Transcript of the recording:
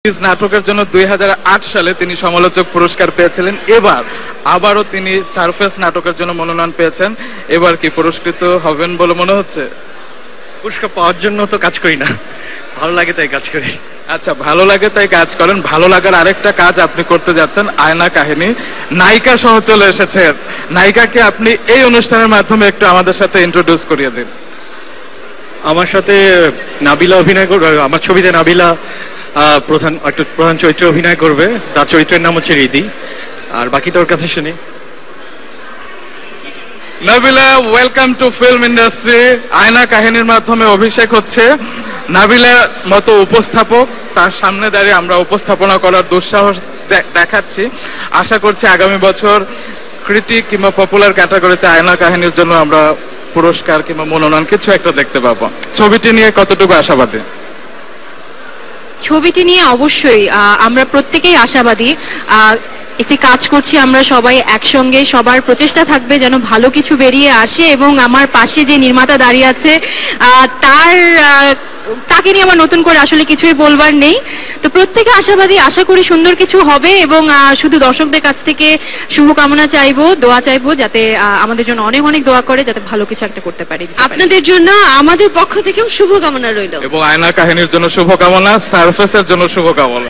নাটকের জন্য 2008 সালে তিনি সমালোচক পুরস্কার পেয়েছিলেন। এবার আবারও তিনি সারফেস নাটকের জন্য মনোনয়ন পেয়েছেন। এবার কি পুরস্কৃত হবেন বলে মনে হচ্ছে? পুরস্কার পাওয়ার জন্য তো কাজ করি না, ভালো লাগে তাই কাজ করি। আচ্ছা, ভালো লাগে তাই কাজ করেন। ভালো লাগার আরেকটা কাজ আপনি করতে যাচ্ছেন, আয়না কাহিনী। নায়িকা সহ চলে এসেছেন। নায়িকাকে আপনি এই অনুষ্ঠানের মাধ্যমে একটু আমাদের সাথে ইন্ট্রোডিউস করিয়ে দিন। আমার সাথে নাবিলা অভিনয় করবে, আমার ছবিতে নাবিলা প্রধান চরিত্রে অভিনয় করবে। তার চরিত্রের নাম হচ্ছে রিদি। আর বাকিটা ওর কাছে শুনি। Nabila, welcome to film industry. আয়না কাহিনীর মাধ্যমে অভিষেক হচ্ছে। নাবিলার মতো উপস্থাপক, তার সামনে দাঁড়িয়ে আমরা উপস্থাপনা করার দুঃসাহস দেখাচ্ছি। আশা করছি আগামী বছর ক্রিটিক কিংবা পপুলার ক্যাটাগরিতে আয়না কাহিনীর জন্য আমরা পুরস্কার কিংবা মনোনয়ন কিছু একটা দেখতে পাবো। ছবিটি নিয়ে কতটুকু আশাবাদী? ছবিটি নিয়ে অবশ্যই আমরা প্রত্যেকেই আশাবাদী। একটি কাজ করছি আমরা সবাই একসঙ্গে, সবার প্রচেষ্টা থাকবে যেন ভালো কিছু বেরিয়ে আসে। এবং আমার পাশে যে নির্মাতা দাঁড়িয়ে আছে তাকে নিয়ে আমার নতুন করে আসলে কিছুই বলবার নেই। তো প্রত্যেকে আশাবাদী, আশা করি সুন্দর কিছু হবে। এবং শুধু দর্শকদের কাছ থেকে শুভকামনা চাইবো, দোয়া চাইবো, যাতে আমাদের জন্য অনেক অনেক দোয়া করে, যাতে ভালো কিছু একটা করতে পারি। আপনাদের জন্য আমাদের পক্ষ থেকেও শুভকামনা রইল। এবং আয়না কাহিনীর জন্য শুভকামনা, সারফেসের জন্য শুভকামনা।